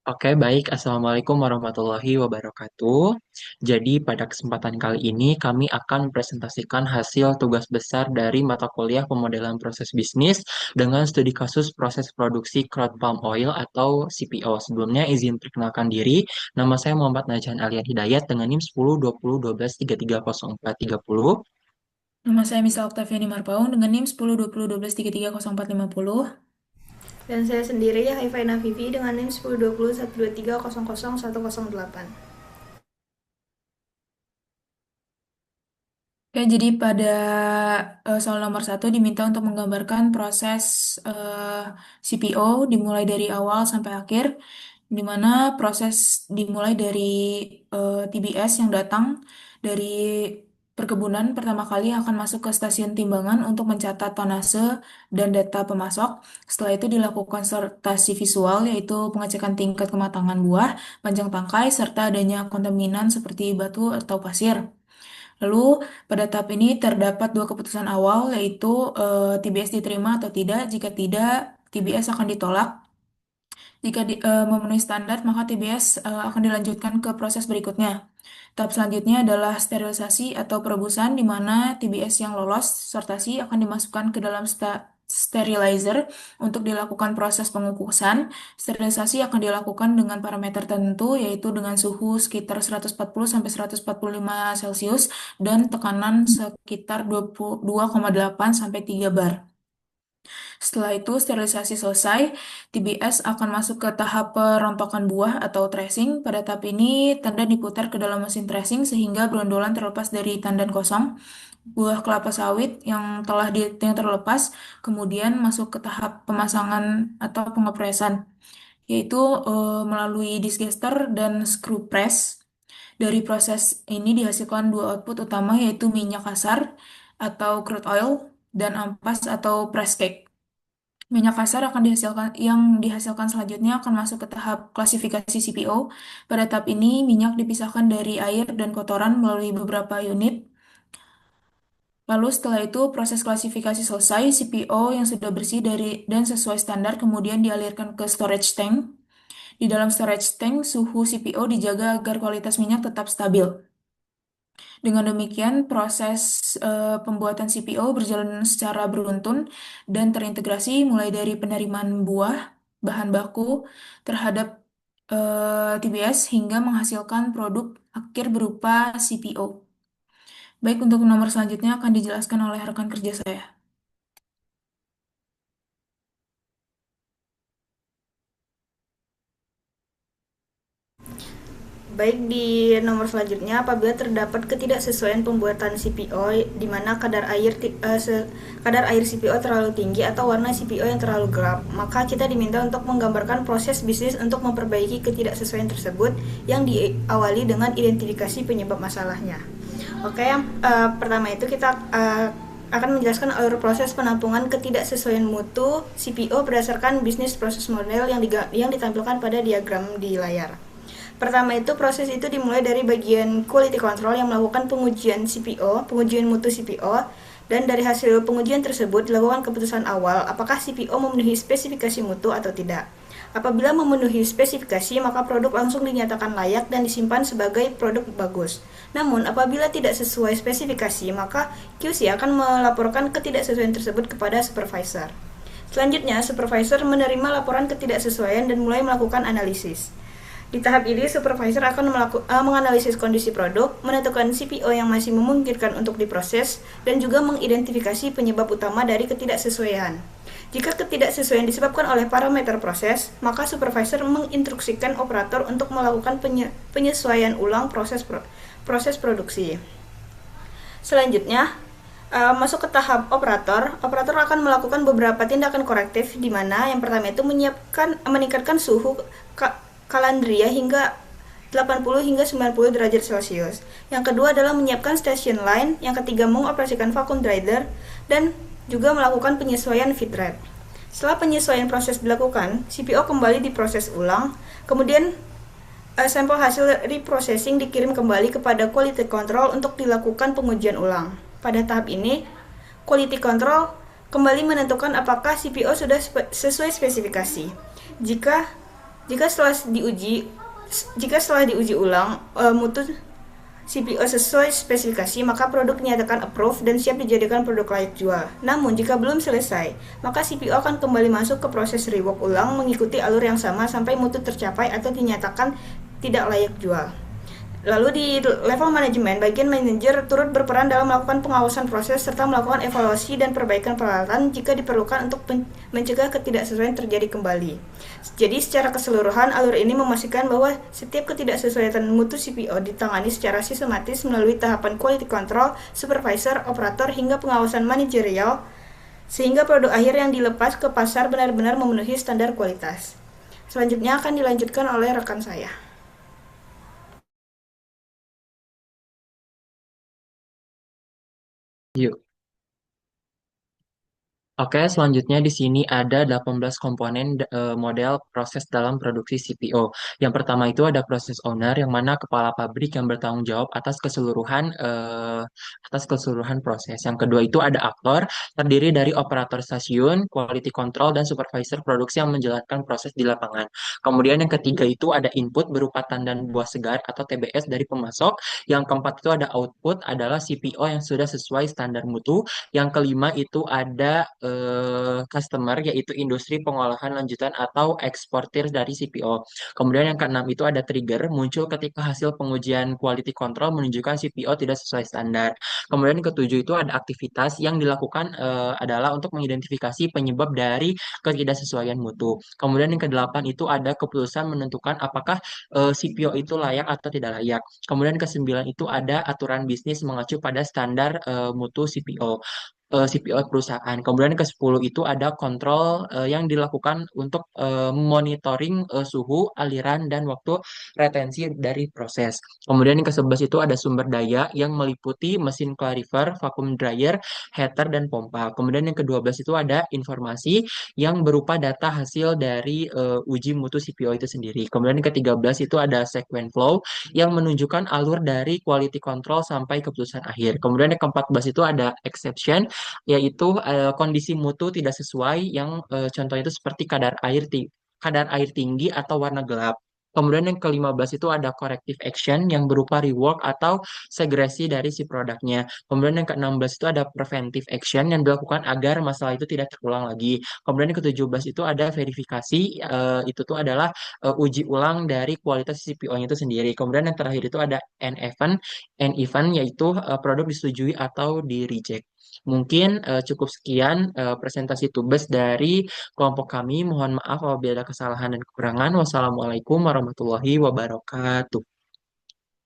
Oke, baik. Assalamualaikum warahmatullahi wabarakatuh. Jadi, pada kesempatan kali ini kami akan mempresentasikan hasil tugas besar dari mata kuliah pemodelan proses bisnis dengan studi kasus proses produksi crude palm oil atau CPO. Sebelumnya, izin perkenalkan diri. Nama saya Muhammad Najhan Alian Hidayat dengan NIM 10 20 12 33 04 30. Nama saya Misal Oktaviani Marpaung dengan NIM 10 20 12 33 04 50. Dan saya sendiri Haifai Nafifi dengan NIM 1020 123 000108. Oke, jadi pada soal nomor satu diminta untuk menggambarkan proses CPO dimulai dari awal sampai akhir, di mana proses dimulai dari TBS yang datang dari perkebunan pertama kali akan masuk ke stasiun timbangan untuk mencatat tonase dan data pemasok. Setelah itu dilakukan sortasi visual, yaitu pengecekan tingkat kematangan buah, panjang tangkai, serta adanya kontaminan seperti batu atau pasir. Lalu, pada tahap ini terdapat dua keputusan awal, yaitu TBS diterima atau tidak. Jika tidak, TBS akan ditolak. Jika memenuhi standar, maka TBS akan dilanjutkan ke proses berikutnya. Tahap selanjutnya adalah sterilisasi atau perebusan, di mana TBS yang lolos sortasi akan dimasukkan ke dalam sterilizer untuk dilakukan proses pengukusan. Sterilisasi akan dilakukan dengan parameter tertentu, yaitu dengan suhu sekitar 140 sampai 145 Celcius dan tekanan sekitar 22,8 sampai 3 bar. Setelah itu, sterilisasi selesai, TBS akan masuk ke tahap perontokan buah atau tracing. Pada tahap ini, tandan diputar ke dalam mesin tracing sehingga brondolan terlepas dari tandan kosong. Buah kelapa sawit yang terlepas kemudian masuk ke tahap pemasangan atau pengepresan, yaitu melalui disgester dan screw press. Dari proses ini dihasilkan dua output utama, yaitu minyak kasar atau crude oil dan ampas atau press cake. Minyak kasar yang dihasilkan selanjutnya akan masuk ke tahap klasifikasi CPO. Pada tahap ini, minyak dipisahkan dari air dan kotoran melalui beberapa unit. Lalu setelah itu, proses klasifikasi selesai, CPO yang sudah bersih dan sesuai standar kemudian dialirkan ke storage tank. Di dalam storage tank, suhu CPO dijaga agar kualitas minyak tetap stabil. Dengan demikian, proses pembuatan CPO berjalan secara beruntun dan terintegrasi mulai dari penerimaan buah, bahan baku, terhadap TBS hingga menghasilkan produk akhir berupa CPO. Baik, untuk nomor selanjutnya akan dijelaskan oleh rekan kerja saya. Baik, di nomor selanjutnya, apabila terdapat ketidaksesuaian pembuatan CPO di mana kadar air CPO terlalu tinggi atau warna CPO yang terlalu gelap, maka kita diminta untuk menggambarkan proses bisnis untuk memperbaiki ketidaksesuaian tersebut yang diawali dengan identifikasi penyebab masalahnya. Oke, yang pertama itu kita akan menjelaskan alur proses penampungan ketidaksesuaian mutu CPO berdasarkan bisnis proses model yang ditampilkan pada diagram di layar. Pertama itu, proses itu dimulai dari bagian quality control yang melakukan pengujian CPO, pengujian mutu CPO, dan dari hasil pengujian tersebut dilakukan keputusan awal apakah CPO memenuhi spesifikasi mutu atau tidak. Apabila memenuhi spesifikasi, maka produk langsung dinyatakan layak dan disimpan sebagai produk bagus. Namun, apabila tidak sesuai spesifikasi, maka QC akan melaporkan ketidaksesuaian tersebut kepada supervisor. Selanjutnya, supervisor menerima laporan ketidaksesuaian dan mulai melakukan analisis. Di tahap ini, supervisor akan menganalisis kondisi produk, menentukan CPO yang masih memungkinkan untuk diproses, dan juga mengidentifikasi penyebab utama dari ketidaksesuaian. Jika ketidaksesuaian disebabkan oleh parameter proses, maka supervisor menginstruksikan operator untuk melakukan penyesuaian ulang proses produksi. Selanjutnya, masuk ke tahap operator. Operator akan melakukan beberapa tindakan korektif, di mana yang pertama itu meningkatkan suhu kalandria hingga 80 hingga 90 derajat Celcius. Yang kedua adalah menyiapkan station line. Yang ketiga mengoperasikan vacuum dryer dan juga melakukan penyesuaian feed rate. Setelah penyesuaian proses dilakukan, CPO kembali diproses ulang. Kemudian sampel hasil reprocessing dikirim kembali kepada quality control untuk dilakukan pengujian ulang. Pada tahap ini, quality control kembali menentukan apakah CPO sudah sesuai spesifikasi. Jika setelah diuji jika setelah diuji ulang mutu CPO sesuai spesifikasi, maka produk dinyatakan approve dan siap dijadikan produk layak jual. Namun, jika belum selesai, maka CPO akan kembali masuk ke proses rework ulang mengikuti alur yang sama sampai mutu tercapai atau dinyatakan tidak layak jual. Lalu di level manajemen, bagian manajer turut berperan dalam melakukan pengawasan proses serta melakukan evaluasi dan perbaikan peralatan jika diperlukan untuk mencegah ketidaksesuaian terjadi kembali. Jadi secara keseluruhan, alur ini memastikan bahwa setiap ketidaksesuaian mutu CPO ditangani secara sistematis melalui tahapan quality control, supervisor, operator, hingga pengawasan manajerial, sehingga produk akhir yang dilepas ke pasar benar-benar memenuhi standar kualitas. Selanjutnya akan dilanjutkan oleh rekan saya. Yuk. Oke, selanjutnya di sini ada 18 komponen model proses dalam produksi CPO. Yang pertama itu ada proses owner, yang mana kepala pabrik yang bertanggung jawab atas keseluruhan proses. Yang kedua itu ada aktor, terdiri dari operator stasiun, quality control, dan supervisor produksi yang menjalankan proses di lapangan. Kemudian yang ketiga itu ada input berupa tandan buah segar atau TBS dari pemasok. Yang keempat itu ada output, adalah CPO yang sudah sesuai standar mutu. Yang kelima itu ada customer, yaitu industri pengolahan lanjutan atau eksportir dari CPO. Kemudian yang keenam itu ada trigger, muncul ketika hasil pengujian quality control menunjukkan CPO tidak sesuai standar. Kemudian yang ketujuh itu ada aktivitas yang dilakukan adalah untuk mengidentifikasi penyebab dari ketidaksesuaian mutu. Kemudian yang kedelapan itu ada keputusan menentukan apakah CPO itu layak atau tidak layak. Kemudian kesembilan itu ada aturan bisnis mengacu pada standar mutu CPO. CPO perusahaan. Kemudian ke 10 itu ada kontrol yang dilakukan untuk monitoring suhu, aliran, dan waktu retensi dari proses. Kemudian yang ke 11 itu ada sumber daya yang meliputi mesin clarifier, vacuum dryer, heater, dan pompa. Kemudian yang ke 12 itu ada informasi yang berupa data hasil dari uji mutu CPO itu sendiri. Kemudian yang ke 13 itu ada sequence flow yang menunjukkan alur dari quality control sampai keputusan akhir. Kemudian yang ke 14 itu ada exception, yaitu kondisi mutu tidak sesuai yang contohnya itu seperti kadar air tinggi atau warna gelap. Kemudian yang ke-15 itu ada corrective action yang berupa rework atau segresi dari si produknya. Kemudian yang ke-16 itu ada preventive action yang dilakukan agar masalah itu tidak terulang lagi. Kemudian yang ke-17 itu ada verifikasi, itu tuh adalah uji ulang dari kualitas CPO-nya itu sendiri. Kemudian yang terakhir itu ada N-event yaitu produk disetujui atau di reject. Mungkin cukup sekian presentasi tugas dari kelompok kami. Mohon maaf apabila ada kesalahan dan kekurangan. Wassalamualaikum warahmatullahi wabarakatuh.